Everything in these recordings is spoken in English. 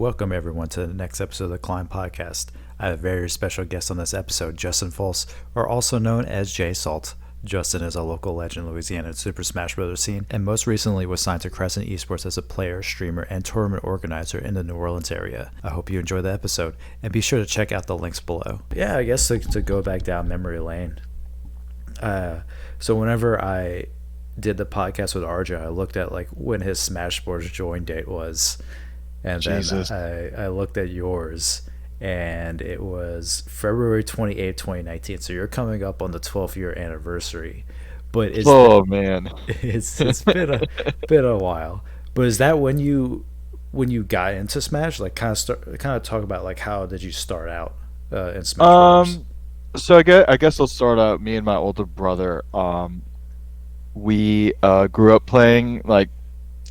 welcome everyone to the next episode of the Climb Podcast. I have a very special guest on this episode, Justin Folse, or also known as JSalt. Justin is a local legend in Louisiana Super Smash Bros. Scene, and most recently was signed to Crescent Esports as a player, streamer, and tournament organizer in the New Orleans area. I hope you enjoy the episode, and be sure to check out the links below. Yeah, I guess to go back down memory lane. So whenever I did the podcast with RJ, I looked at like when his Smash Bros. Join date was, and Jesus. then I looked at yours, and it was February 28th, 2019. So you're coming up on the 12th year anniversary. But Oh man. it's been a while. But is that when you got into Smash? Like kind of talk about like how did you start out in Smash Bros. Um, so I guess I'll start out. Me and my older brother. We grew up playing like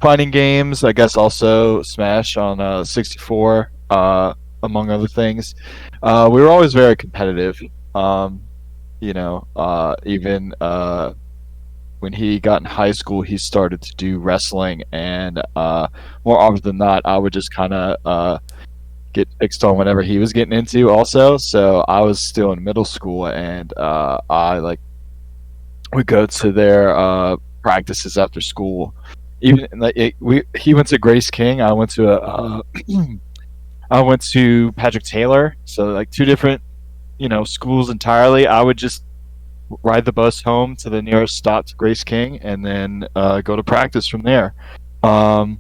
fighting games. I guess also Smash on 64. Among other things. We were always very competitive. Even when he got in high school, he started to do wrestling, and more often than not, I would just kind of get fixed on whatever he was getting into. Also, so I was still in middle school, and I like would go to their practices after school. Even like he went to Grace King. I went to I went to Patrick Taylor, so like two different, schools entirely. I would just ride the bus home to the nearest stop to Grace King, and then go to practice from there. But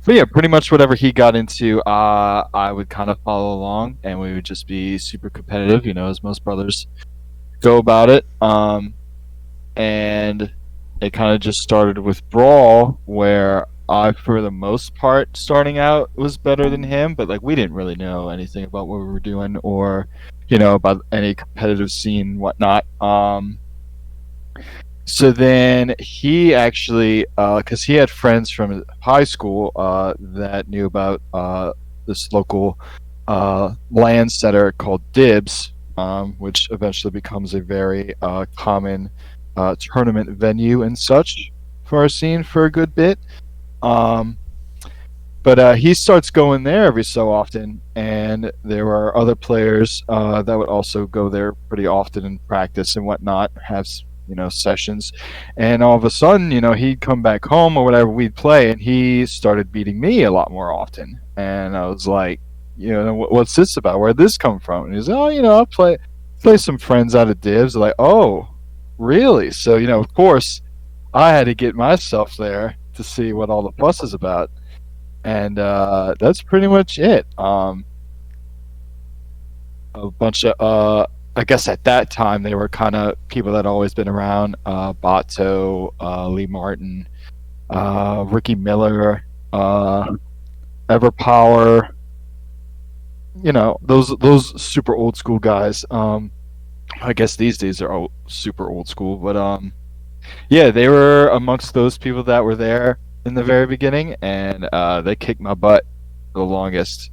yeah, pretty much whatever he got into, I would kind of follow along, and we would just be super competitive, as most brothers go about it. And it kind of just started with Brawl, where I, for the most part, starting out was better than him, but like we didn't really know anything about what we were doing or, about any competitive scene, whatnot. So then he actually, because he had friends from high school that knew about this local land center called Dibs, which eventually becomes a very common tournament venue and such for our scene for a good bit. But he starts going there every so often, and there are other players that would also go there pretty often and practice and whatnot, have sessions, and all of a sudden, he'd come back home or whatever, we'd play, and he started beating me a lot more often, and I was like, what's this about? Where'd this come from? And he's like, I'll play some friends out of Divs. Like, oh, really? So of course, I had to get myself there to see what all the fuss is about, and that's pretty much it. A bunch of I guess at that time they were kind of people that had always been around. Bato, Lee Martin, Ricky Miller, Everpower. Those super old school guys. I guess these days are all super old school, but yeah, they were amongst those people that were there in the very beginning, and they kicked my butt the longest.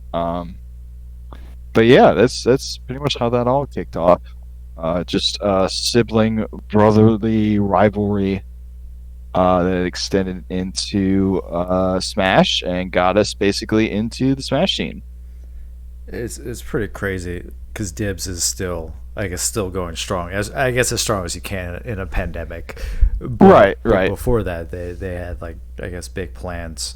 But yeah, that's pretty much how that all kicked off. Just sibling brotherly rivalry that extended into Smash and got us basically into the Smash scene. It's pretty crazy because Dibs is still, I guess, still going strong, as I guess as strong as you can in a pandemic. But Right. before that, they had like, I guess, big plans,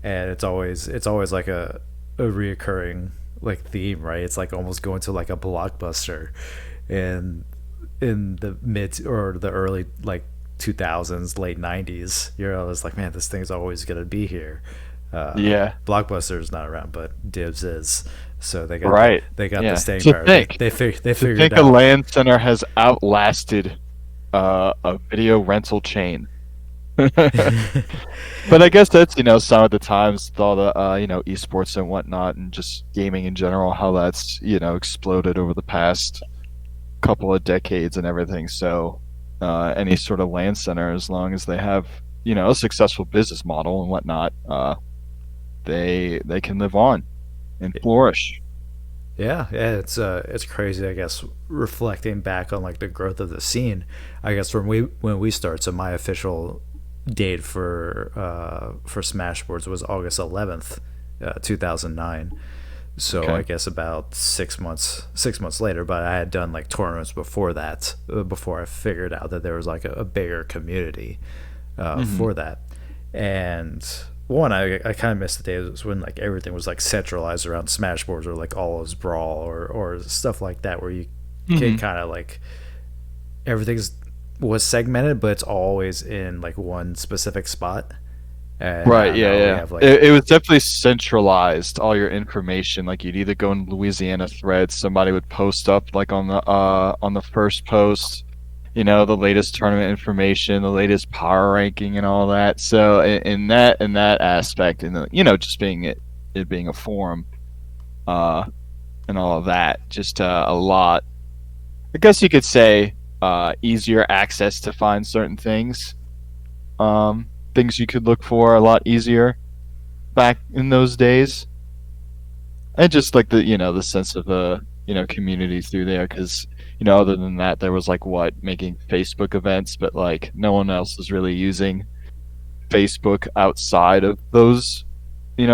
and it's always like a reoccurring like theme, right? It's like almost going to like a blockbuster in the mid or the early like 2000s, late 90s. You're always like, man, this thing's always gonna be here. Yeah. Blockbuster's not around, but Dibs is. So Right. they got Yeah. the staying To power. think, They to figured it think a out. LAN center has outlasted a video rental chain. But I guess that's some of the times with all the esports and whatnot, and just gaming in general, how that's exploded over the past couple of decades and everything. So any sort of LAN center, as long as they have a successful business model and whatnot, they can live on and flourish. Yeah, it's crazy. I guess reflecting back on like the growth of the scene. I guess when we start. So my official date for Smashboards was August 11th, 2009. So Okay. I guess about 6 months later. But I had done like tournaments before that, before I figured out that there was like a bigger community Hmm. for that. And one, I kind of missed the days when like everything was like centralized around Smashboards or like Olive's Brawl or stuff like that, where you can Hmm. kind of like everything's was segmented, but it's always in like one specific spot. And Right, yeah, now we yeah. have like It was definitely centralized, all your information. Like you'd either go in Louisiana threads, somebody would post up like on the first post, the latest tournament information, the latest power ranking and all that. So in that aspect, and just it being a forum, uh and all of that, just a lot. I guess you could say easier access to find certain things. Things you could look for a lot easier back in those days, and just like the sense of community through there, because other than that there was like what making Facebook events, but like no one else was really using Facebook outside of those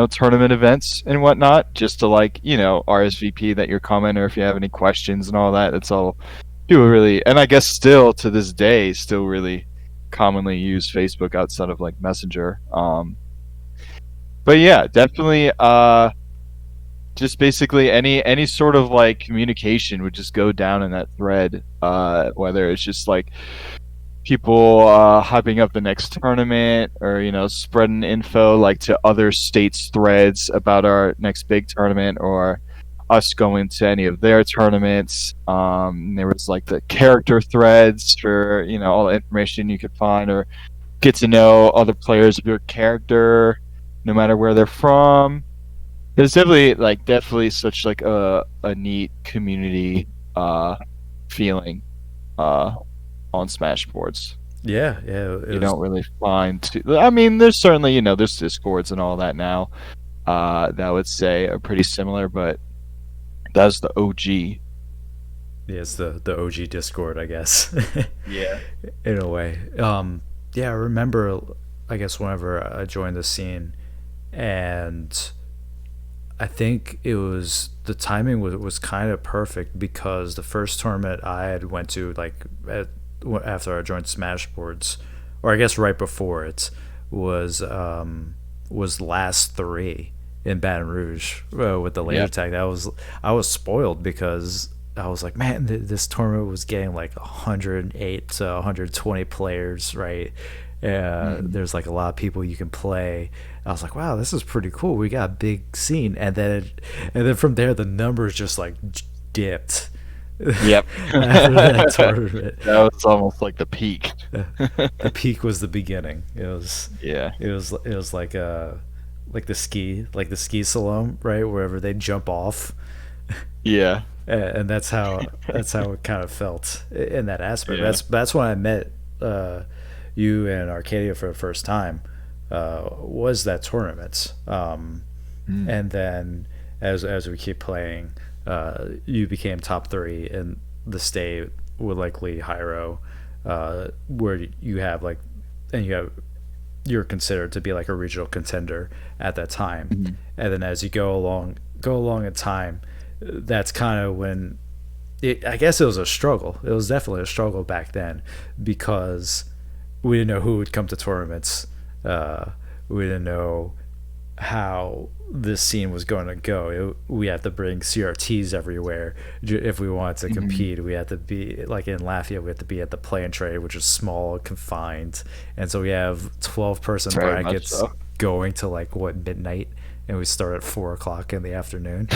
tournament events and whatnot, just to like RSVP that you're coming, or if you have any questions and all that. It's all people really, and I guess still to this day still really commonly use Facebook outside of like Messenger. But yeah, definitely just basically any sort of like communication would just go down in that thread, whether it's just like people hyping up the next tournament, or spreading info like to other states threads about our next big tournament, or us going to any of their tournaments. There was like the character threads for all the information you could find or get to know other players of your character, no matter where they're from. There's definitely such like a neat community feeling uh on Smash boards. yeah, yeah. It You was don't really find I mean, there's certainly there's Discords and all that now that I would say are pretty similar, but that's the OG. yeah, it's the OG Discord, I guess, Yeah. in a way. Yeah, I remember. I guess whenever I joined the scene, and I think it was the timing was kind of perfect because the first tournament I had went to after I joined Smashboards, or I guess right before it was last three in Baton Rouge with the laser Yeah. tag. I was spoiled because I was like, man, this tournament was getting like 108 to 120 players, right? Mhm. There's like a lot of people you can play. I was like, wow, this is pretty cool. We got a big scene, and then from there the numbers just like dipped Yep. after that tournament. That was almost like the peak. The peak was the beginning. Yeah. It was like the ski slalom, right? Wherever they jump off, Yeah. and that's how it kind of felt in that aspect. Yeah. That's when I met you and Arcadia for the first time. Was that tournament? Mm. And then as we keep playing, you became top three in the state with like Lee Hyro, where you have like, and you're considered to be like a regional contender at that time. Mhm. And then as you go along in time, that's kind of when I guess it was a struggle. It was definitely a struggle back then because we didn't know who would come to tournaments. We didn't know how this scene was going to go. We had to bring CRTs everywhere if we wanted to Mhm. compete. We had to be like in Lafayette. We had to be at the play and trade, which is small and confined, and so we have 12-person Very much brackets so. going to like what midnight, and we start at 4 o'clock in the afternoon.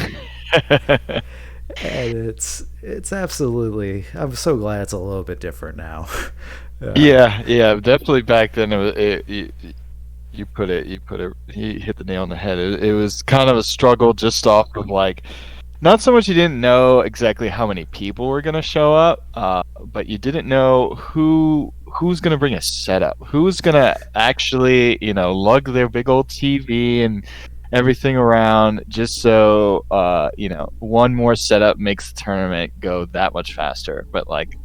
And it's absolutely. I'm so glad it's a little bit different now. Yeah, yeah, definitely back then you hit the nail on the head. It was kind of a struggle just off of like not so much you didn't know exactly how many people were going to show up, but you didn't know who's going to bring a setup, who's going to actually lug their big old TV and everything around, just so one more setup makes the tournament go that much faster. But like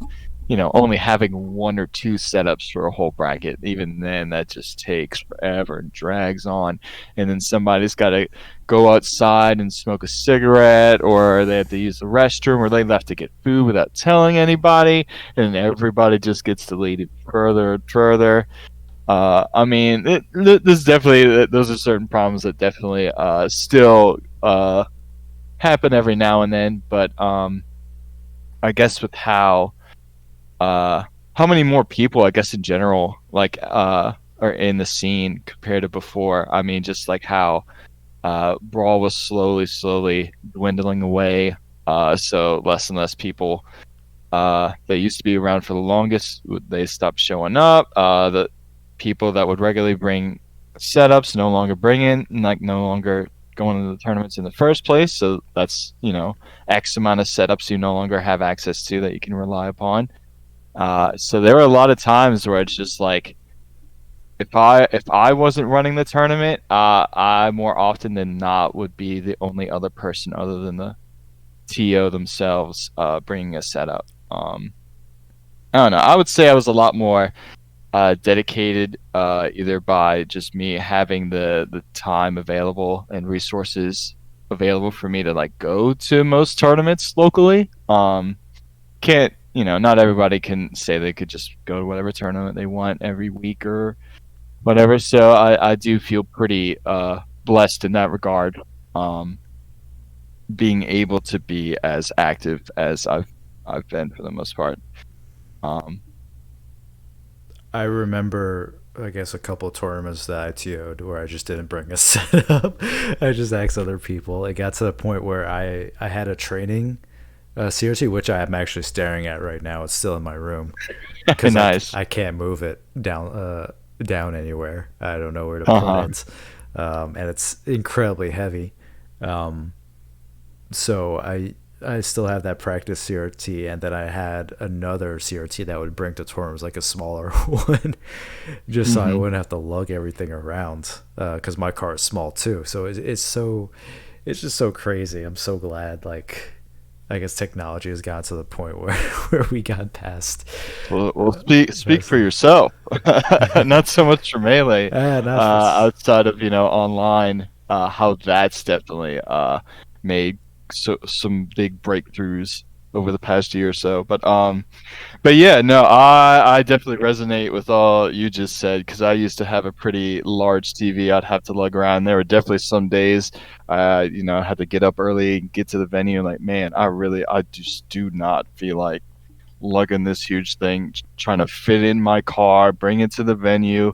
only having one or two setups for a whole bracket. Even then, that just takes forever and drags on. And then somebody's got to go outside and smoke a cigarette, or they have to use the restroom, or they left to get food without telling anybody. And everybody just gets deleted further and further. I mean, there's definitely, those are certain problems that definitely still happen every now and then. But I guess with how many more people, I guess in general, like are in the scene compared to before. I mean, just like how Brawl was slowly dwindling away. So less and less people that used to be around for the longest, they stopped showing up. The people that would regularly bring setups no longer bring in, like no longer going to the tournaments in the first place. So that's X amount of setups you no longer have access to that you can rely upon. So there were a lot of times where it's just like, if I wasn't running the tournament, I more often than not would be the only other person other than the TO themselves bringing a setup. I don't know. I would say I was a lot more dedicated, either by just me having the time available and resources available for me to like go to most tournaments locally. Can't not everybody can say they could just go to whatever tournament they want every week or whatever. So I do feel pretty blessed in that regard, being able to be as active as I've been for the most part. Um, I remember, I guess, a couple of tournaments that I TO'd where I just didn't bring a setup. I just asked other people. It got to the point where I had a training CRT, which I am actually staring at right now. It's still in my room because nice. I can't move it down anywhere. I don't know where to Uh-huh. put it, and it's incredibly heavy. Um, so I still have that practice CRT, and then I had another CRT that would bring to tournaments, like a smaller one, just so I hmm wouldn't have to lug everything around. Because my car is small too, so it's just so crazy. I'm so glad, like, I guess technology has gotten to the point where where we got past Well, speak for wrestling. yourself. Not so much for melee, Not for outside of online. How that's definitely made some big breakthroughs over the past year or so. But yeah, no, I definitely resonate with all you just said, because I used to have a pretty large TV I'd have to lug around. There were definitely some days, I had to get up early, get to the venue. Like, man, I just do not feel like lugging this huge thing, trying to fit in my car, bring it to the venue.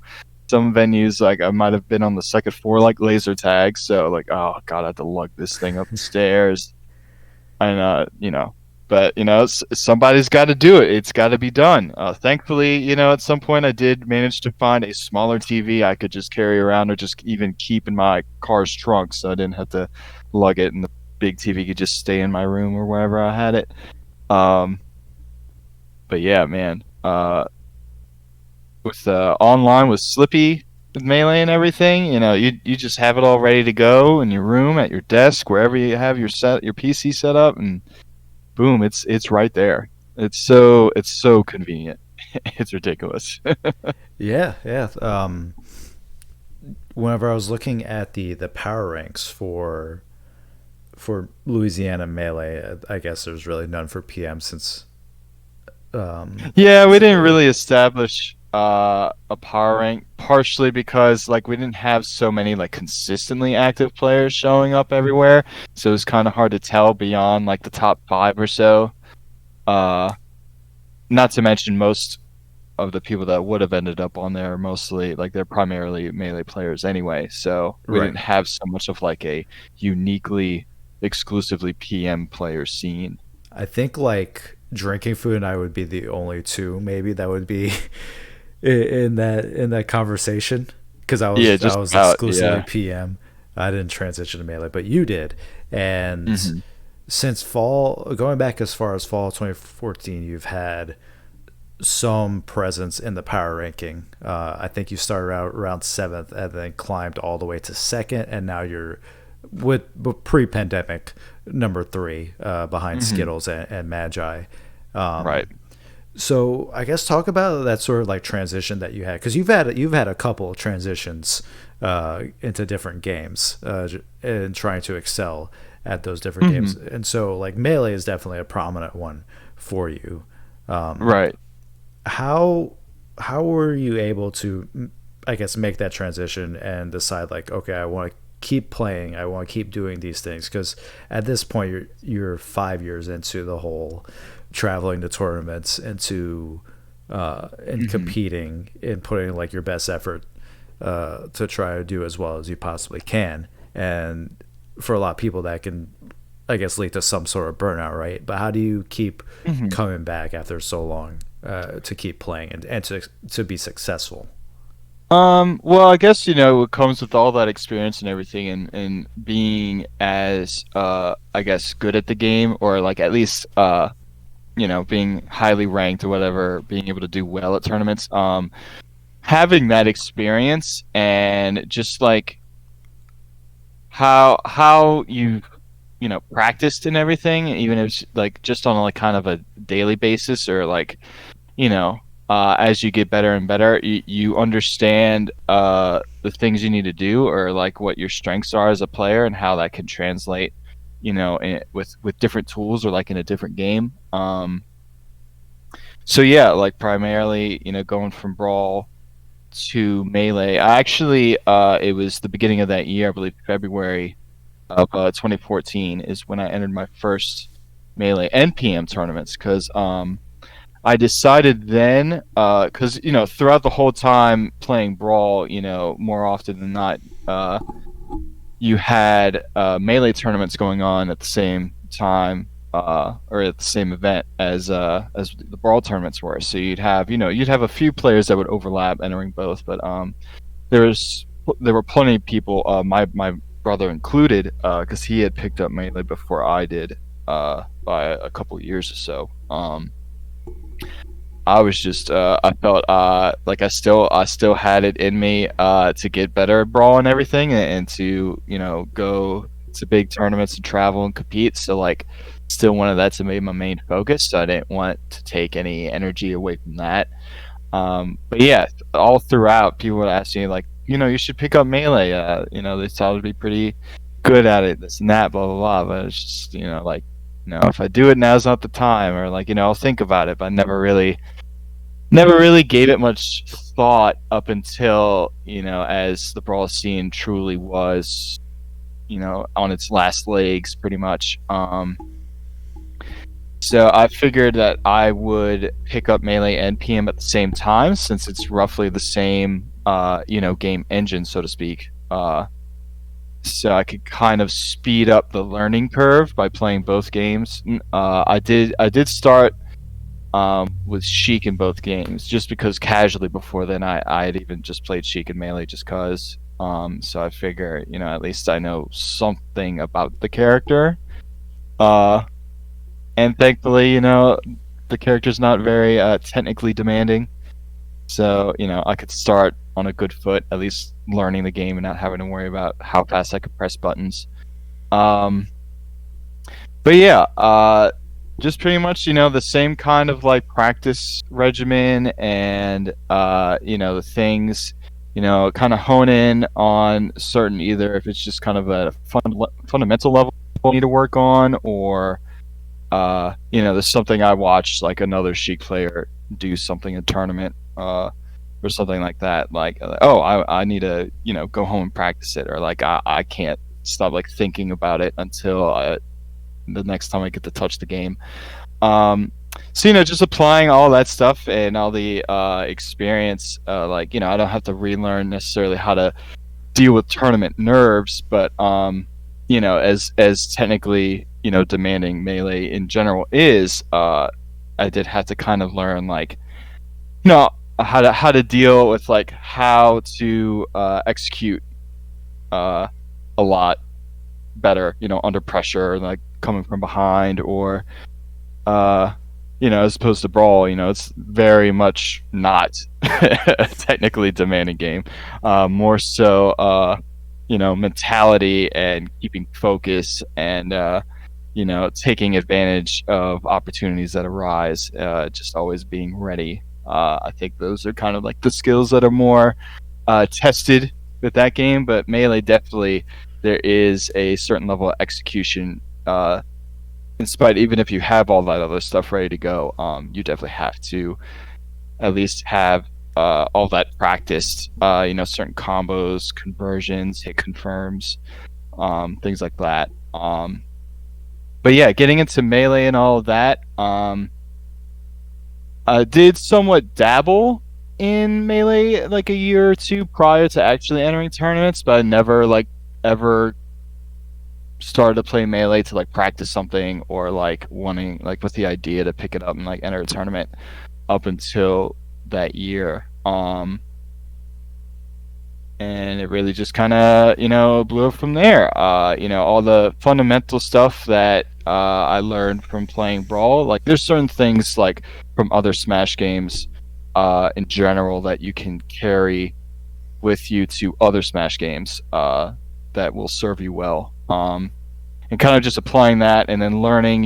Some venues, like I might have been on the second floor, like laser tag. So like, oh god, I had to lug this thing up the stairs, and but somebody's got to do it. It's got to be done. Thankfully, at some point I did manage to find a smaller TV I could just carry around, or just even keep in my car's trunk, so I didn't have to lug it, and the big TV could just stay in my room or wherever I had it. Um, but yeah, man. With online with Slippy, with Melee and everything, you just have it all ready to go in your room, at your desk, wherever you have your PC set up, and boom, it's right there. It's so convenient. It's ridiculous. yeah, yeah. Whenever I was looking at the power ranks for Louisiana Melee, I guess there's really none for PM since Yeah, we didn't it, really establish a power rank, partially because like we didn't have so many like consistently active players showing up everywhere, so it was kind of hard to tell beyond like the top five or so. Uh, Not to mention most of the people that would have ended up on there are mostly like they're primarily melee players anyway, so we right. didn't have so much of like a uniquely exclusively PM player scene. I think like drinking food and I would be the only two maybe that would be in that conversation because I Yeah, was I just was about, exclusively yeah. PM. I didn't transition to melee, but you did. And hmm since fall, going back as far as fall 2014, you've had some presence in the power ranking. I think you started out around seventh and then climbed all the way to second, and now you're with pre-pandemic number three behind hmm Skittles and Magi. Um, Right. So I guess talk about that sort of like transition that you had, because you've had a couple of transitions into different games and trying to excel at those different games. Hmm. And so like Melee is definitely a prominent one for you. Um, Right. how how were you able to, I guess, make that transition and decide like, okay, I want to keep playing, I want to keep doing these things? Because at this point you're 5 years into the whole traveling to tournaments and to and Hmm. competing and putting like your best effort to try to do as well as you possibly can. And for a lot of people that can, I guess, lead to some sort of burnout, right? But how do you keep Hmm. coming back after so long to keep playing and to be successful? Well, I guess, it comes with all that experience and everything, and being as, I guess, good at the game, or like at least, being highly ranked or whatever, being able to do well at tournaments. Having that experience and just like how you practiced and everything, even if it's like just on like kind of a daily basis, or like, you know, as you get better and better, you understand the things you need to do, or like what your strengths are as a player, and how that can translate, with different tools, or like in a different game. So yeah, like primarily, going from Brawl to Melee. I actually, it was the beginning of that year, I believe February of 2014 is when I entered my first Melee NPM tournaments, because I decided then, because throughout the whole time playing Brawl, more often than not, you had Melee tournaments going on at the same time, or at the same event as the Brawl tournaments were. So you'd have a few players that would overlap entering both, but there was there were plenty of people, my brother included, because he had picked up Melee before I did, by a couple years or so. I was just, I felt like I still had it in me to get better at Brawl and everything, and to go to big tournaments and travel and compete. So like, still wanted that to be my main focus. So I didn't want to take any energy away from that. But yeah, all throughout, people would ask me like, you should pick up Melee. They thought I'd be pretty good at it, this and that, blah blah blah. But it's just, like, if I do it, now's not the time, or like, I'll think about it. But I never really gave it much thought up until, as the Brawl scene truly was, on its last legs, pretty much. So I figured that I would pick up Melee and PM at the same time, since it's roughly the same, game engine, so to speak. So I could kind of speed up the learning curve by playing both games. I did start with Sheik in both games, just because casually before then I had even just played Sheik and Melee just cause. So I figure, at least I know something about the character. Uh, and thankfully, the character's not very technically demanding. So, I could start on a good foot, at least learning the game and not having to worry about how fast I could press buttons. Um, but yeah, just pretty much, the same kind of like practice regimen, and the things, kind of hone in on certain, either if it's just kind of a fundamental level you need to work on, or there's something I watched like another Sheik player do something in a tournament, or something like that. Like, oh, I need to, go home and practice it, or like I can't stop like thinking about it until the next time I get to touch the game. Um, so just applying all that stuff and all the experience, like, I don't have to relearn necessarily how to deal with tournament nerves, but as technically, demanding Melee in general is, I did have to kind of learn, like, you know how to deal with like how to execute uh, a lot better, under pressure, like coming from behind, or uh, as opposed to Brawl, it's very much not a technically demanding game. More so, mentality and keeping focus, and taking advantage of opportunities that arise, just always being ready. I think those are kind of like the skills that are more tested with that game, but Melee definitely there is a certain level of execution. In spite, even if you have all that other stuff ready to go, you definitely have to at least have all that practiced. Certain combos, conversions, hit confirms, things like that. But yeah, getting into Melee and all of that. I did somewhat dabble in Melee like a year or two prior to actually entering tournaments, but I never like ever started to play Melee to like practice something or like wanting like with the idea to pick it up and like enter a tournament up until that year. And it really just kind of blew up from there. All the fundamental stuff that I learned from playing Brawl, like there's certain things like from other Smash games in general that you can carry with you to other Smash games that will serve you well. And kind of just applying that and then learning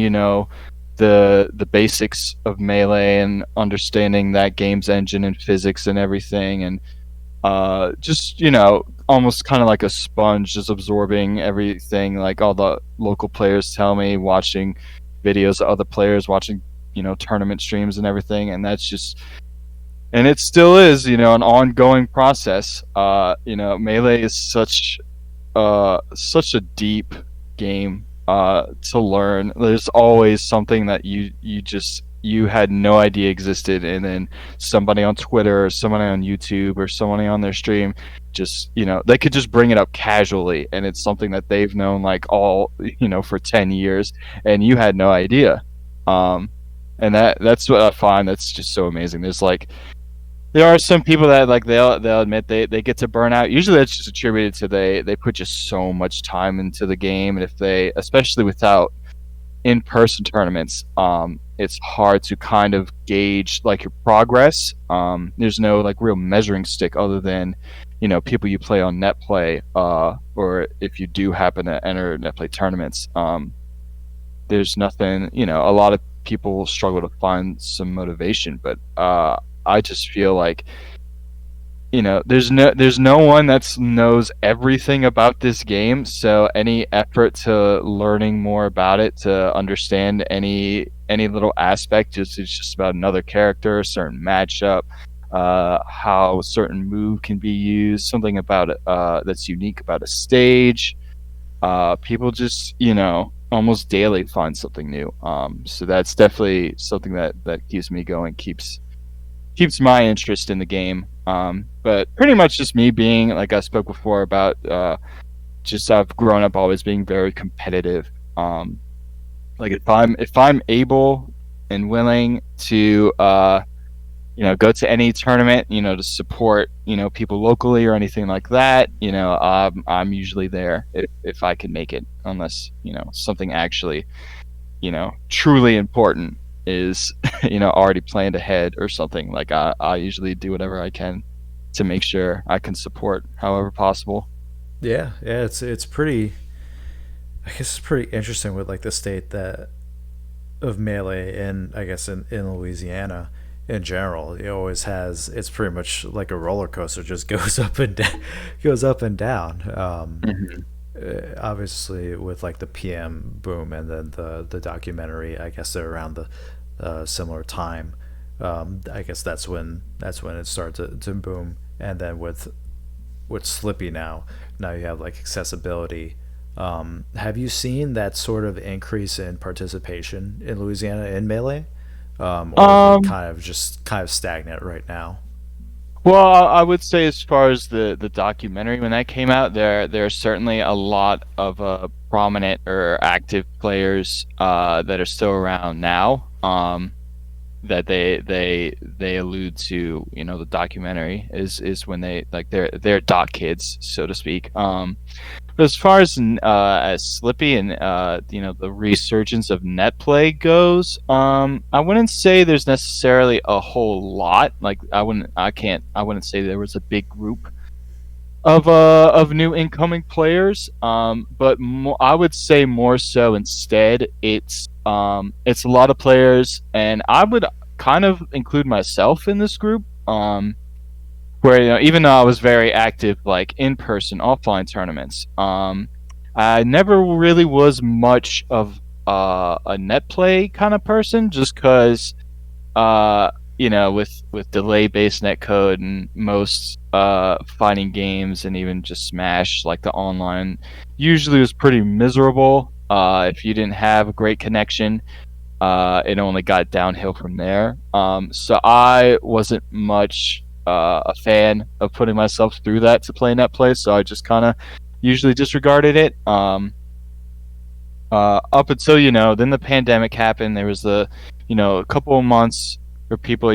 the basics of Melee and understanding that game's engine and physics and everything, and just almost kind of like a sponge, just absorbing everything like all the local players tell me, watching videos of other players, watching tournament streams and everything. And that's just, and it still is an ongoing process. Melee is such a deep game to learn. There's always something that you had no idea existed, and then somebody on Twitter or somebody on YouTube or somebody on their stream just they could just bring it up casually, and it's something that they've known like all for 10 years, and you had no idea. And that's what I find that's just so amazing. There are some people that like they'll admit they get to burn out. Usually that's just attributed to they put just so much time into the game, and if they, especially without in-person tournaments, it's hard to kind of gauge like your progress. There's no like real measuring stick other than people you play on NetPlay, or if you do happen to enter NetPlay tournaments. There's nothing. A lot of people struggle to find some motivation, but I just feel like there's no one that knows everything about this game, so any effort to learning more about it, to understand any little aspect, it's just about another character, a certain matchup, how a certain move can be used, something about it that's unique about a stage. People just almost daily find something new. So that's definitely something that keeps me going, keeps my interest in the game. But pretty much just me being, like I spoke before about, just I've grown up always being very competitive. Like if I'm able and willing to go to any tournament, to support people locally or anything like that, I'm usually there if I can make it, unless something actually truly important is already planned ahead or something. Like I usually do whatever I can to make sure I can support however possible. Yeah, it's pretty. I guess it's pretty interesting with like the state that of Melee, and I guess in Louisiana in general, it always has. It's pretty much like a roller coaster, just goes up and down, goes up and down. Mm-hmm. Obviously, with like the PM boom and then the documentary, I guess they're around the similar time. I guess that's when it started to boom, and then with Slippy now you have like accessibility. Have you seen that sort of increase in participation in Louisiana in Melee, or is it Um, kind of stagnant right now? well, I would say as far as the documentary when that came out, there are certainly a lot of prominent or active players that are still around now. That they allude to, the documentary is when they like they're doc kids, so to speak. But as far as Slippy and the resurgence of net play goes, I wouldn't say there's necessarily a whole lot. Like I wouldn't say there was a big group of new incoming players. But I would say more so instead it's a lot of players, and I would kind of include myself in this group. Where even though I was very active, like in person, offline tournaments, I never really was much of a net play kind of person, just because with delay based netcode and most fighting games and even just Smash, like the online, usually was pretty miserable. If you didn't have a great connection, it only got downhill from there. So I wasn't much a fan of putting myself through that to play net play, so I just kind of usually disregarded it. Up until then the pandemic happened. There was a couple of months where people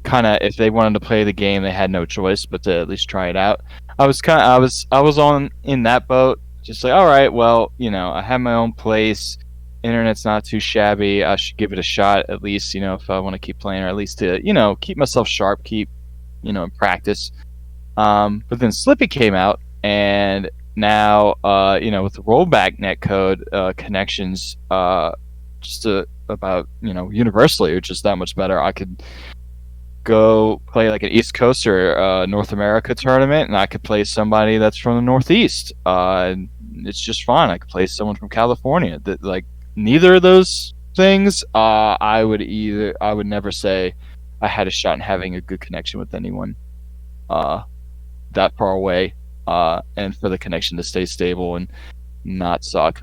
kind of, if they wanted to play the game, they had no choice but to at least try it out. I was on in that boat, just like, all right, well, I have my own place, internet's not too shabby, I should give it a shot at least, if I want to keep playing, or at least to keep myself sharp, keep in practice. But then Slippy came out, and now, with the rollback netcode connections, about universally, are just that much better. I could go play like an East Coast or North America tournament, and I could play somebody that's from the Northeast. And it's just fine. I could play someone from California. That, like, neither of those things, I would never say I had a shot in having a good connection with anyone that far away, and for the connection to stay stable and not suck.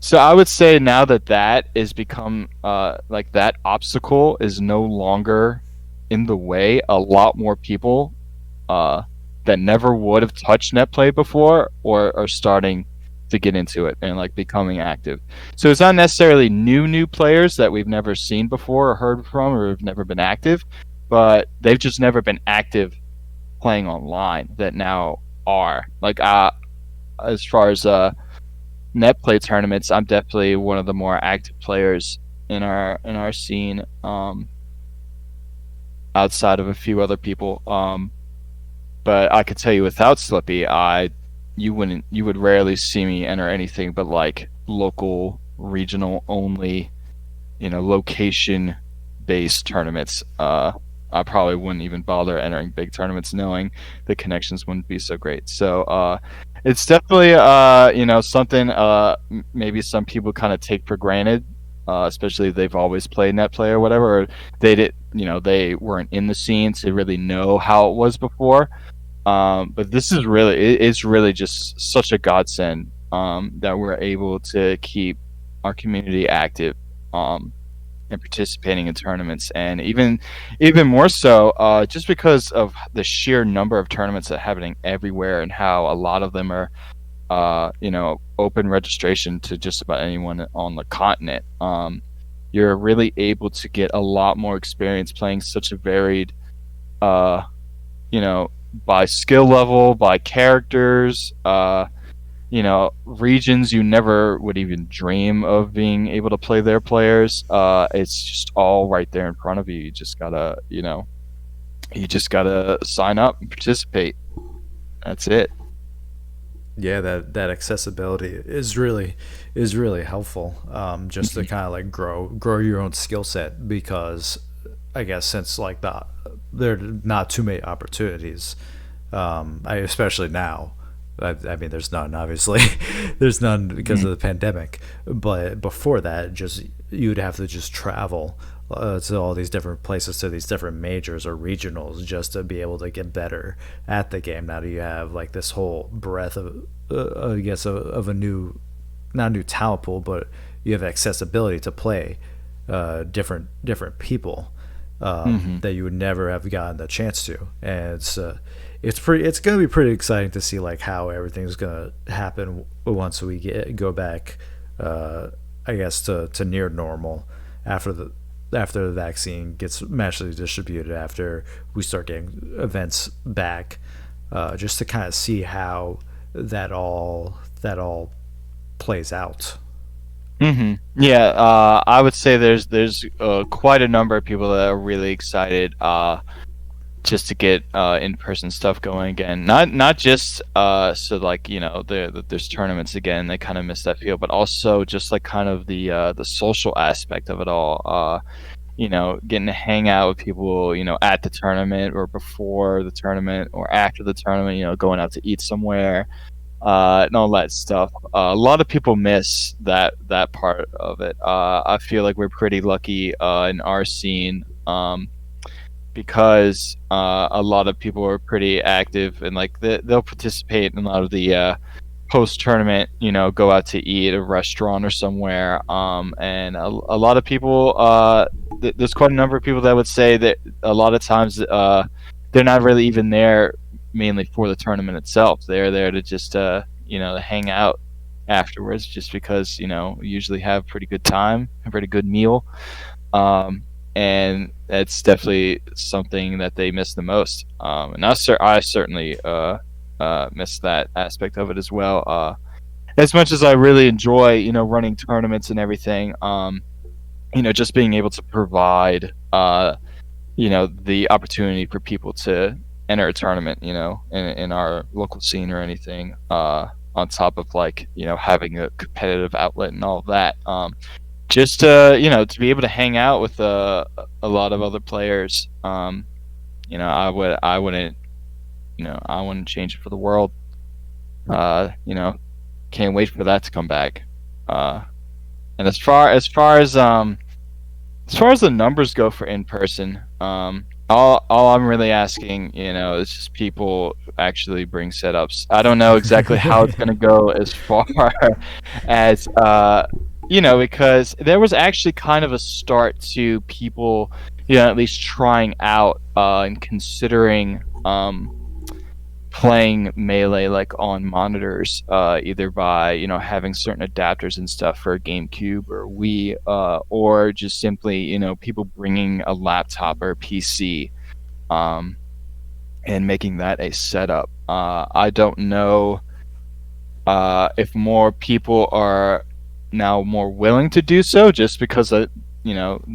So I would say now that is become like that obstacle is no longer in the way. A lot more people that never would have touched netplay before or are starting to get into it and like becoming active. So it's not necessarily new players that we've never seen before or heard from or have never been active, but they've just never been active playing online that now are. Like as far as net play tournaments, I'm definitely one of the more active players in our scene, outside of a few other people. But I could tell you, without Slippy, you would rarely see me enter anything but like local, regional only, location based tournaments. I probably wouldn't even bother entering big tournaments knowing the connections wouldn't be so great. So it's definitely something maybe some people kind of take for granted, especially if they've always played net play or whatever, or they weren't in the scene to really know how it was before. But this is it's really just such a godsend that we're able to keep our community active and participating in tournaments, and even more so just because of the sheer number of tournaments that are happening everywhere, and how a lot of them are open registration to just about anyone on the continent. You're really able to get a lot more experience playing such a varied by skill level, by characters, regions you never would even dream of being able to play their players. It's just all right there in front of you. You just gotta, sign up and participate. That's it. Yeah, that accessibility is really helpful. Just to kind of like grow your own skill set, because I guess since like there are not too many opportunities, especially now. I mean, there's none, obviously. There's none because of the pandemic. But before that, just you'd have to just travel to all these different places, to these different majors or regionals, just to be able to get better at the game. Now you have like this whole breadth of, I guess, of a new, not a new talent pool, but you have accessibility to play different people that you would never have gotten the chance to, and it's going to be pretty exciting to see like how everything's going to happen once we go back, I guess, to near normal after the vaccine gets massively distributed, after we start getting events back, just to kind of see how that all plays out. Yeah, I would say there's quite a number of people that are really excited just to get in-person stuff going again. Not just so like there's tournaments again. They kind of miss that feel, but also just like kind of the social aspect of it all. Getting to hang out with people, at the tournament or before the tournament or after the tournament. Going out to eat somewhere, and all that stuff. A lot of people miss that part of it. I feel like we're pretty lucky in our scene. Because a lot of people are pretty active and like they'll participate in a lot of the post tournament, go out to eat at a restaurant or somewhere. And a lot of people, there's quite a number of people that would say that a lot of times they're not really even there mainly for the tournament itself. They're there to just hang out afterwards, just because we usually have a pretty good time, a pretty good meal. And that's definitely something that they miss the most. And I certainly miss that aspect of it as well. As much as I really enjoy, running tournaments and everything, just being able to provide, the opportunity for people to enter a tournament, in our local scene or anything, on top of like, having a competitive outlet and all of that. Just to be able to hang out with a lot of other players, I wouldn't change it for the world. Can't wait for that to come back. And as far as the numbers go for in person, all I'm really asking, is just people actually bring setups. I don't know exactly how it's gonna go as far as because there was actually kind of a start to people, at least trying out and considering playing Melee like on monitors, either by having certain adapters and stuff for a GameCube or Wii, or just simply people bringing a laptop or a PC, and making that a setup. I don't know if more people are now more willing to do so, just because the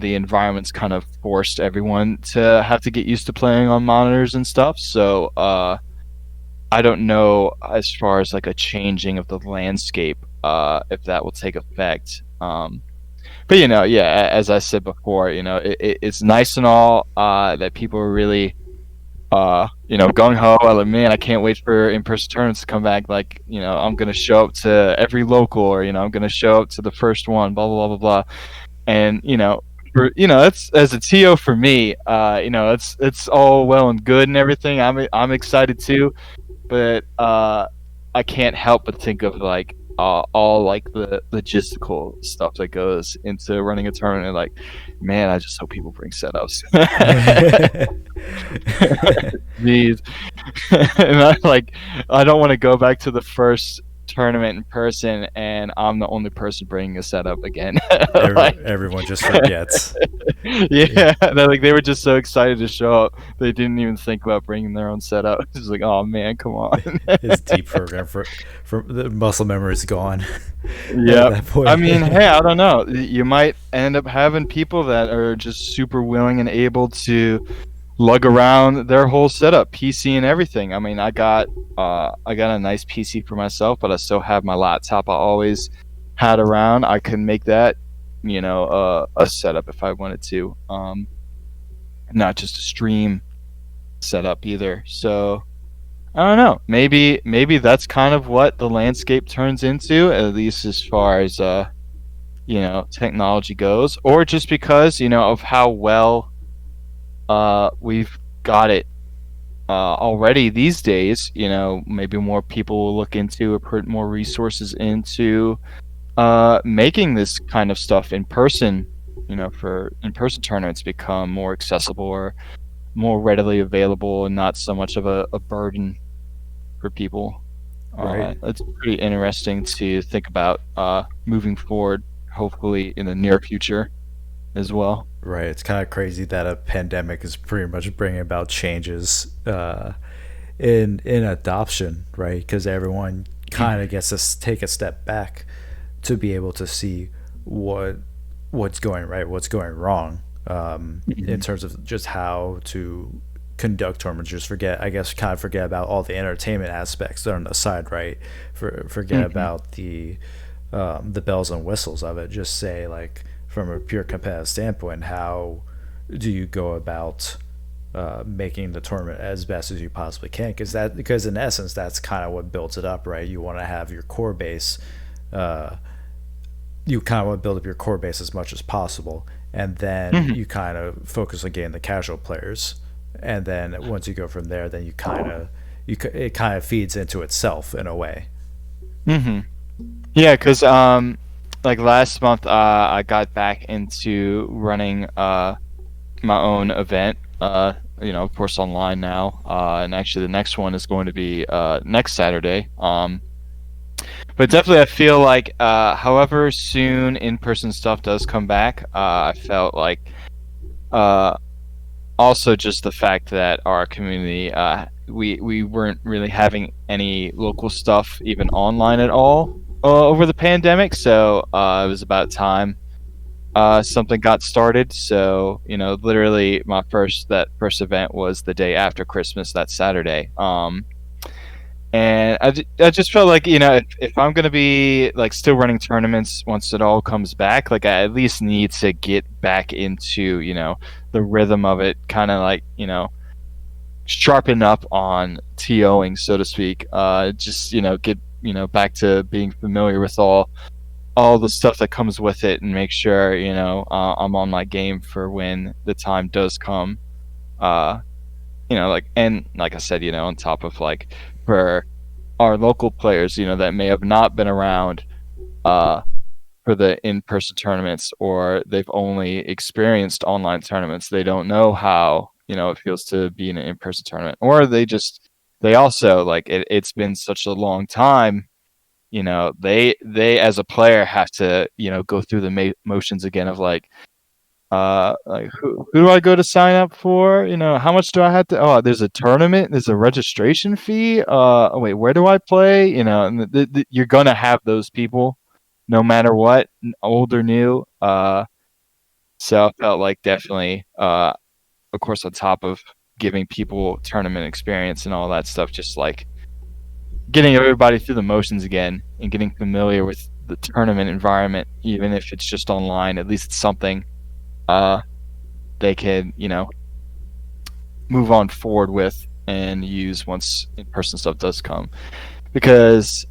environment's kind of forced everyone to have to get used to playing on monitors and stuff. So I don't know as far as like a changing of the landscape, if that will take effect. But yeah, as I said before, it's nice and all that people are really gung ho. Like, man, I can't wait for in-person tournaments to come back. Like, I'm gonna show up to every local, or I'm gonna show up to the first one. Blah blah blah blah blah. And it's as a TO for me. It's all well and good and everything. I'm excited too, but I can't help but think of like all like the logistical stuff that goes into running a tournament. Like, man, I just hope people bring setups. Jeez. And I don't want to go back to the first tournament in person and I'm the only person bringing a setup again. Everyone just forgets. Yeah, they were just so excited to show up, they didn't even think about bringing their own setup. It's like, oh man, come on. His deep program for the muscle memory is gone. Yeah, I mean, hey, I don't know. You might end up having people that are just super willing and able to lug around their whole setup, PC and everything. I mean, I got a nice PC for myself, but I still have my laptop I always had around. I can make that, a setup if I wanted to. Not just a stream setup either. So I don't know. Maybe that's kind of what the landscape turns into, at least as far as technology goes, or just because of how well we've got it already these days. Maybe more people will look into or put more resources into making this kind of stuff in person, for in-person tournaments become more accessible or more readily available and not so much of a burden for people. Right. It's pretty interesting to think about moving forward, hopefully in the near future as well. Right. It's kind of crazy that a pandemic is pretty much bringing about changes in adoption, right? Because everyone kind of gets to take a step back to be able to see what's going right, what's going wrong, in terms of just how to conduct tournaments, just kind of forget about all the entertainment aspects that are on the side, right? Forget Hmm. about the bells and whistles of it. Just say, like, from a pure competitive standpoint, how do you go about making the tournament as best as you possibly can? Because in essence, that's kind of what builds it up, right? You want to have your core base. You kind of want to build up your core base as much as possible, and then Hmm. you kind of focus on getting the casual players, and then once you go from there, then it kind of feeds into itself in a way. Hmm. Yeah, because like last month, I got back into running my own event. Of course, online now. And actually, the next one is going to be next Saturday. But definitely, I feel like however soon in-person stuff does come back, I felt like uh also just the fact that our community, we weren't really having any local stuff even online at all over the pandemic. So it was about time something got started. So literally that first event was the day after Christmas, that Saturday. And I just felt like, if I'm gonna be like still running tournaments once it all comes back, like I at least need to get back into the rhythm of it, kind of like sharpen up on TOing, so to speak. Just get back to being familiar with all the stuff that comes with it, and make sure I'm on my game for when the time does come. Uh, like I said, on top of like for our local players, that may have not been around uh, for the in-person tournaments, or they've only experienced online tournaments. They don't know how it feels to be in an in-person tournament, or they also like it's been such a long time. They as a player have to go through the motions again of like who do I go to sign up for? How much do I have to? Oh, there's a tournament. There's a registration fee. Oh, wait, where do I play? And you're gonna have those people, no matter what, old or new. So I felt like definitely, of course, on top of giving people tournament experience and all that stuff, just like getting everybody through the motions again and getting familiar with the tournament environment, even if it's just online. At least it's something uh, they can, move on forward with and use once in-person stuff does come. Because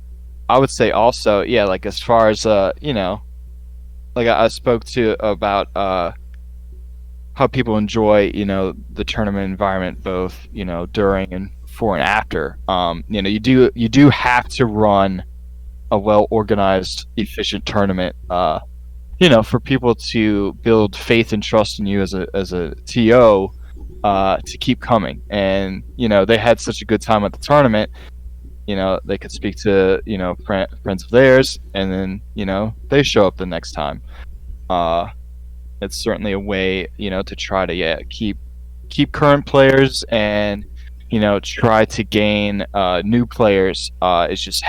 I would say also, yeah, like as far as like I spoke to about how people enjoy the tournament environment, both during and before and after. You do have to run a well organized, efficient tournament. For people to build faith and trust in you as a TO, to keep coming. And they had such a good time at the tournament. They could speak to friends of theirs, and then they show up the next time. Uh, it's certainly a way to try to keep current players, and try to gain new players. Is just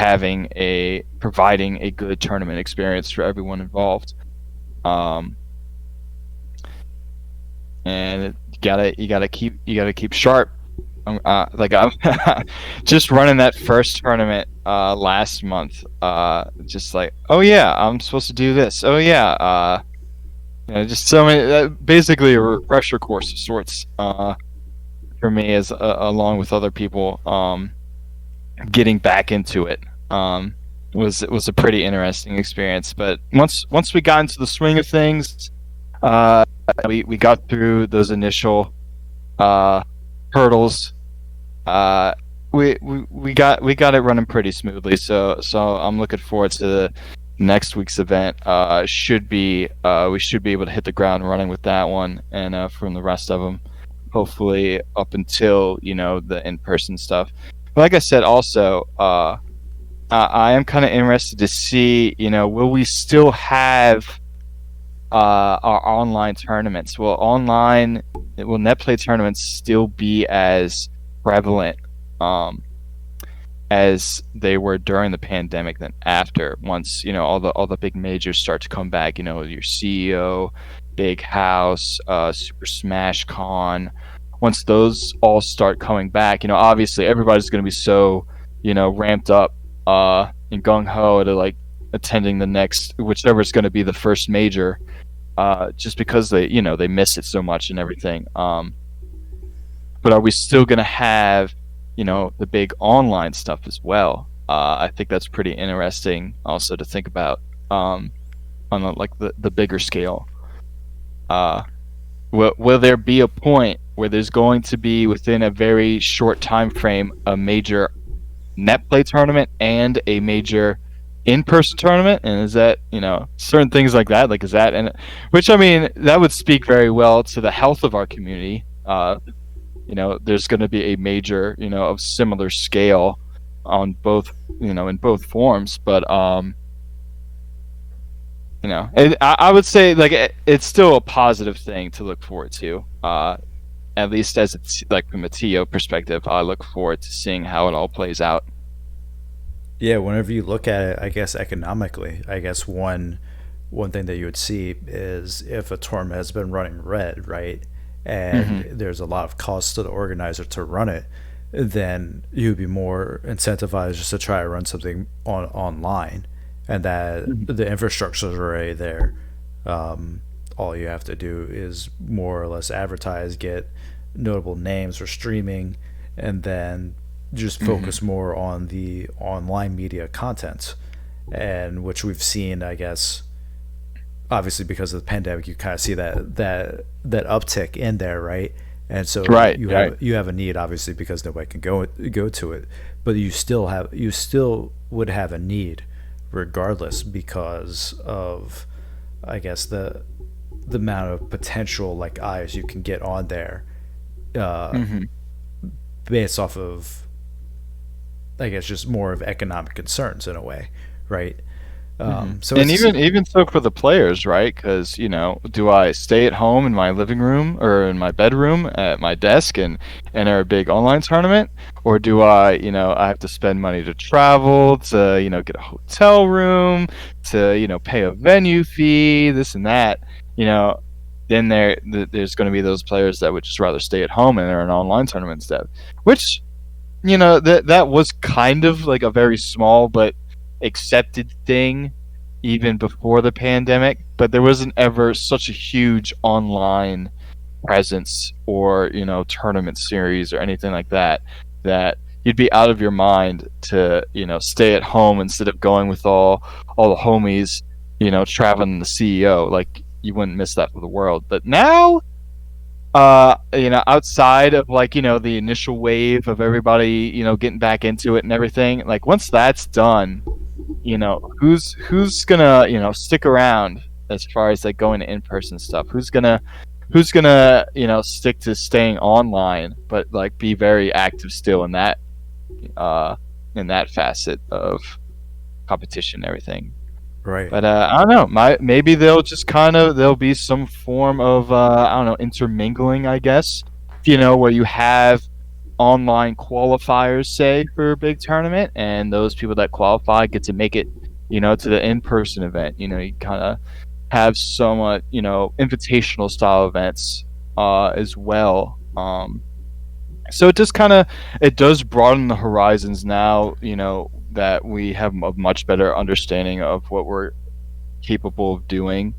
providing a good tournament experience for everyone involved. Um, and you gotta keep sharp. Like I'm just running that first tournament last month. Just like, oh yeah, I'm supposed to do this. Oh yeah, just so many. Basically, a refresher course of sorts for me, as along with other people. Getting back into it was a pretty interesting experience. But once we got into the swing of things, uh, we got through those initial uh, hurdles. uh, we got it running pretty smoothly. So I'm looking forward to the next week's event. We should be able to hit the ground running with that one, and from the rest of them, hopefully up until the in-person stuff. But like I said, also, I am kind of interested to see, will we still have our online tournaments? Will net play tournaments still be as prevalent as they were during the pandemic than after? Once all the big majors start to come back, your CEO, Big House, Super Smash Con. once those all start coming back, obviously everybody's going to be so, ramped up and gung ho to like attending the next, whichever is going to be the first major, just because they miss it so much and everything. But are we still going to have, the big online stuff as well? I think that's pretty interesting also to think about on the bigger scale. Will there be a point where there's going to be, within a very short time frame, a major net play tournament and a major in-person tournament? And is that, certain things like that, like, is that, and which, I mean, that would speak very well to the health of our community. There's going to be a major, of similar scale on both, in both forms, but I would say like it's still a positive thing to look forward to. At least as it's like from a TO perspective, I look forward to seeing how it all plays out. Yeah, whenever you look at it, I guess economically, I guess one thing that you would see is if a tournament has been running red, right, and there's a lot of cost to the organizer to run it, then you'd be more incentivized just to try to run something online, and that the infrastructure is already there. All you have to do is more or less advertise, get notable names for streaming, and then just focus more on the online media content, and which we've seen, I guess, obviously because of the pandemic, you kind of see that uptick in there, right? And so you have a need, obviously, because nobody can go to it, but you still would have a need regardless, because of, I guess, the amount of potential like eyes you can get on there, based off of, I guess, just more of economic concerns in a way, right? So, and even so for the players, right? Because do I stay at home in my living room or in my bedroom at my desk and enter a big online tournament, or do I have to spend money to travel, to get a hotel room, to pay a venue fee, this and that, then there's going to be those players that would just rather stay at home and enter an online tournament instead, which that was kind of like a very small but accepted thing even before the pandemic, but there wasn't ever such a huge online presence or tournament series or anything like that you'd be out of your mind to stay at home instead of going with all the homies, traveling the CEO. Like, you wouldn't miss that for the world. But now, outside of like the initial wave of everybody getting back into it and everything, like once that's done, who's gonna stick around as far as like going to in-person stuff? Who's gonna stick to staying online but like be very active still in that facet of competition and everything? right. But I don't know. Maybe there'll be some form of I don't know, intermingling, I guess. Where you have online qualifiers, say, for a big tournament, and those people that qualify get to make it, to the in-person event. You kind of have somewhat, invitational style events as well. So it does broaden the horizons now. That we have a much better understanding of what we're capable of doing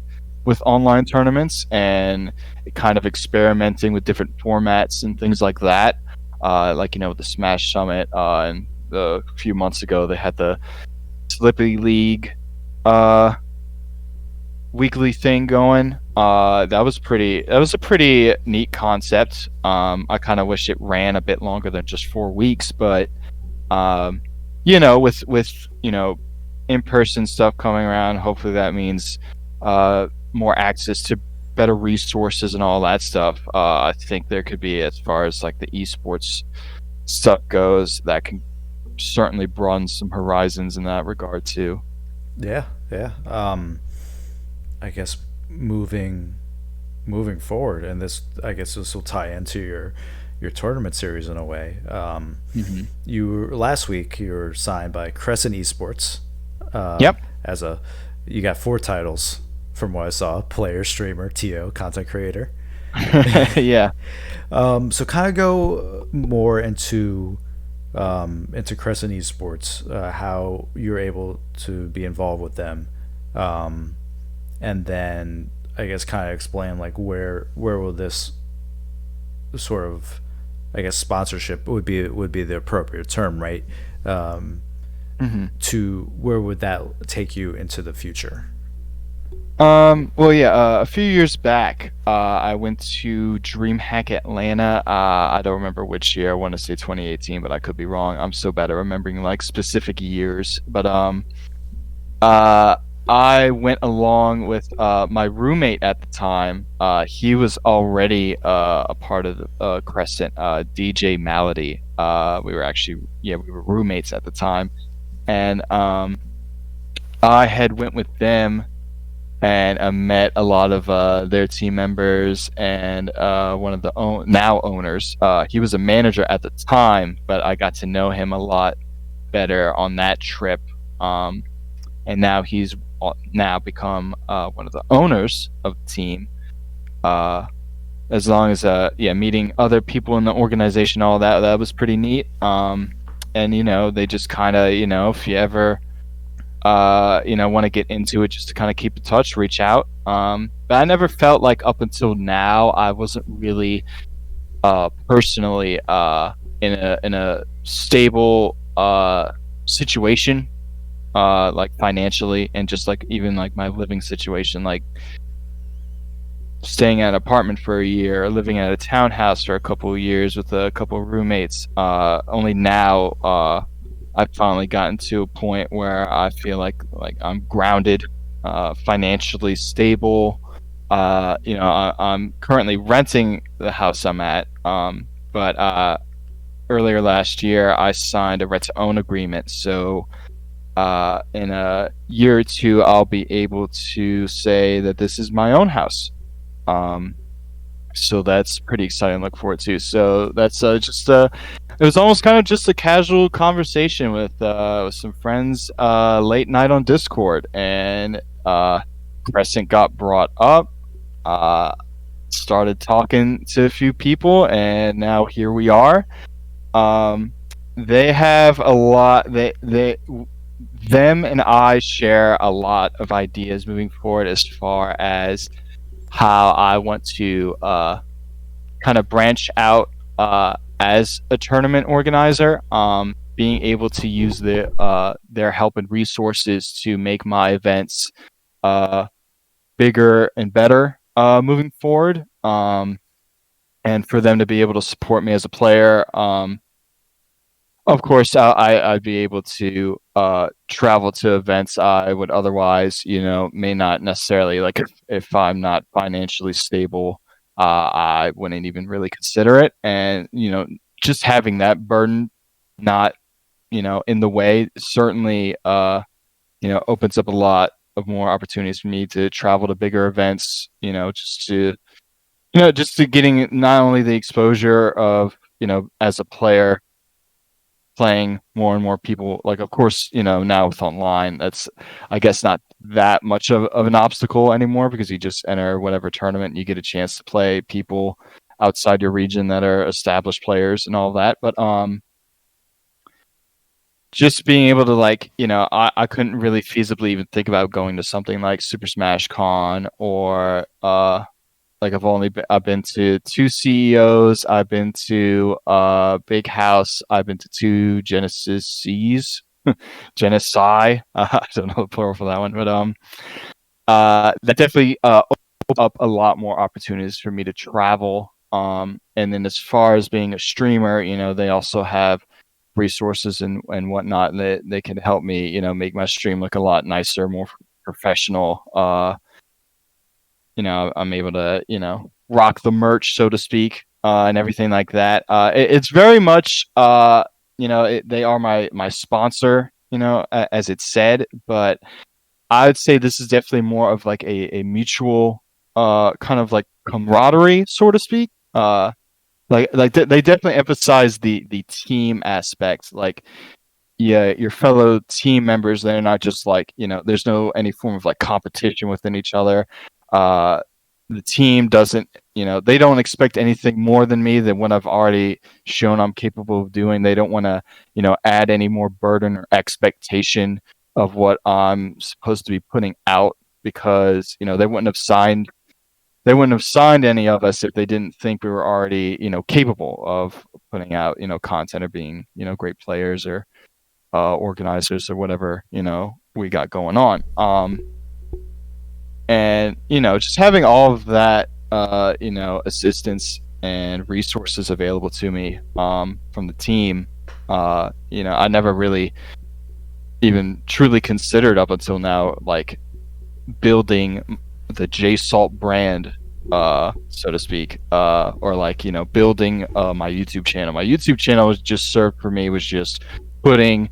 with online tournaments, and kind of experimenting with different formats and things like that. Like with the Smash Summit, and a few months ago they had the Slippi League weekly thing going. That was a pretty neat concept. I kind of wish it ran a bit longer than just 4 weeks, but with in-person stuff coming around, hopefully that means more access to better resources and all that stuff. I think there could be, as far as like the esports stuff goes, that can certainly broaden some horizons in that regard too. Yeah. I guess moving forward, and I guess this will tie into your tournament series in a way. Last week you were signed by Crescent Esports. Yep. You got 4 titles from what I saw: player, streamer, TO, content creator. Yeah. So kind of go more into Crescent Esports, how you're able to be involved with them, um, and then I guess kind of explain like where will this sort of, I guess, sponsorship would be the appropriate term, right? Um, Hmm. to where would that take you into the future? Well, yeah, a few years back, I went to DreamHack Atlanta. I don't remember which year. I want to say 2018, but I could be wrong. I'm so bad at remembering like specific years. But uh, I went along with my roommate at the time. He was already a part of the Crescent, DJ Malady. We were actually, yeah, we were roommates at the time, and I had went with them and met a lot of their team members and one of the now owners. He was a manager at the time, but I got to know him a lot better on that trip. Um, and now he's now become one of the owners of the team. Uh, as long as yeah, meeting other people in the organization, all that was pretty neat. And they just kind of, if you ever want to get into it, just to kind of keep in touch, reach out. But I never felt like up until now I wasn't really personally in a stable situation, like financially, and just like even like my living situation, like staying at an apartment for a year, or living at a townhouse for a couple of years with a couple of roommates. Only now I've finally gotten to a point where I feel like I'm grounded, financially stable. I'm currently renting the house I'm at, but earlier last year I signed a rent to own agreement. So in a year or two, I'll be able to say that this is my own house. Um, so that's pretty exciting to look forward to. So that's just it was almost kind of just a casual conversation with some friends late night on Discord, and Crescent got brought up. Uh, Started talking to a few people, and now here we are. Um, they have a lot. Them and I share a lot of ideas moving forward as far as how I want to kind of branch out as a tournament organizer. Being able to use their help and resources to make my events uh, bigger and better moving forward. And for them to be able to support me as a player. Of course, I'd be able to travel to events I would otherwise, may not necessarily, like if I'm not financially stable, I wouldn't even really consider it. And just having that burden not, in the way, certainly, opens up a lot of more opportunities for me to travel to bigger events. Just to getting not only the exposure of as a player playing more and more people, like of course now with online, that's I guess not that much of an obstacle anymore, because you just enter whatever tournament and you get a chance to play people outside your region that are established players and all that. But just being able to, like, I couldn't really feasibly even think about going to something like Super Smash Con, or like I've been to two CEOs. I've been to Big House. I've been to two Genesis Genesi. I don't know the plural for that one, but that definitely opened up a lot more opportunities for me to travel. And then as far as being a streamer, they also have resources and whatnot that they can help me, make my stream look a lot nicer, more professional. I'm able to, rock the merch, so to speak, and everything like that. It's very much, they are my sponsor, as it said, but I would say this is definitely more of like a mutual, kind of like camaraderie, so to speak. They definitely emphasize the team aspect, like, yeah, your fellow team members. They're not just like, there's no any form of like competition within each other. Uh, the team doesn't, they don't expect anything more than me than what I've already shown I'm capable of doing. They don't want to, add any more burden or expectation of what I'm supposed to be putting out, because, they wouldn't have signed any of us if they didn't think we were already, capable of putting out, content, or being, great players, or organizers, or whatever, we got going on. And just having all of that, assistance and resources available to me, from the team, I never really even truly considered up until now, like, building the JSalt brand, so to speak, or like, building my YouTube channel. My YouTube channel was just served for me was just putting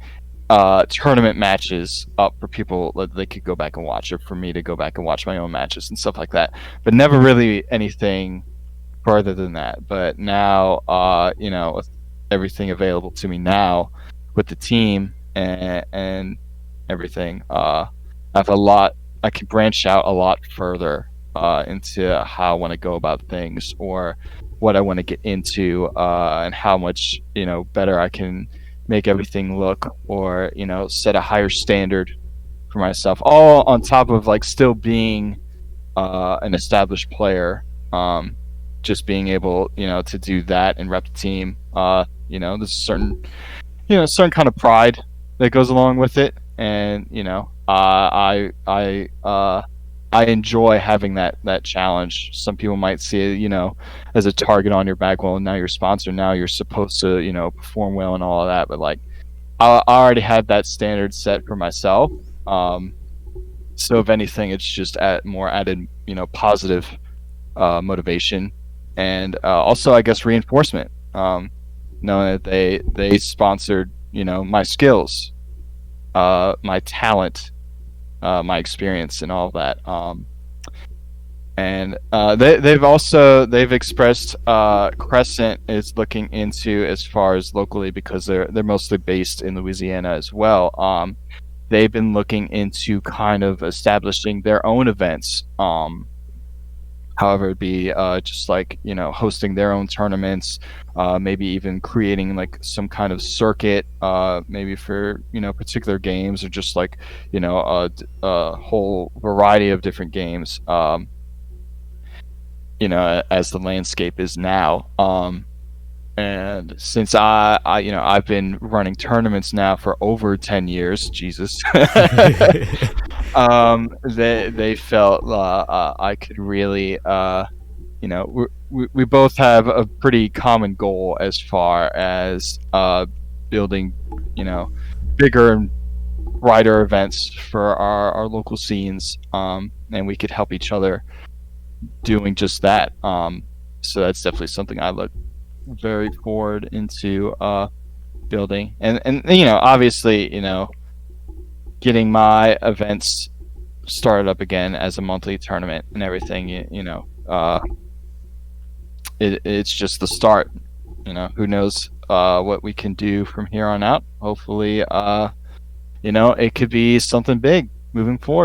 tournament matches up for people that they could go back and watch, or for me to go back and watch my own matches and stuff like that, but never really anything further than that. But now, with everything available to me now with the team, and everything, I can branch out a lot further into how I want to go about things, or what I want to get into, and how much, better I can make everything look, or, set a higher standard for myself, all on top of, like, still being an established player. Just being able, to do that and rep the team. There's a certain kind of pride that goes along with it, and I enjoy having that challenge. Some people might see it, as a target on your back. Well, now you're sponsored. Now you're supposed to, perform well and all of that. But, like, I already had that standard set for myself. So if anything, it's just more added, positive motivation, and also, I guess, reinforcement. Knowing that they sponsored, my skills, my talent, my experience, and all of that. And they've expressed, Crescent is looking into, as far as locally, because they're mostly based in Louisiana as well. They've been looking into kind of establishing their own events. However, it'd be just like, hosting their own tournaments, maybe even creating, like, some kind of circuit, maybe for, particular games, or just, like, a whole variety of different games, as the landscape is now. And since I've been running tournaments now for over 10 years, Jesus, they felt I could really, we both have a pretty common goal as far as building, bigger and brighter events for our local scenes, and we could help each other doing just that. So that's definitely something I look very forward into building, and obviously, getting my events started up again as a monthly tournament and everything. It's just the start. Who knows what we can do from here on out. Hopefully, it could be something big moving forward.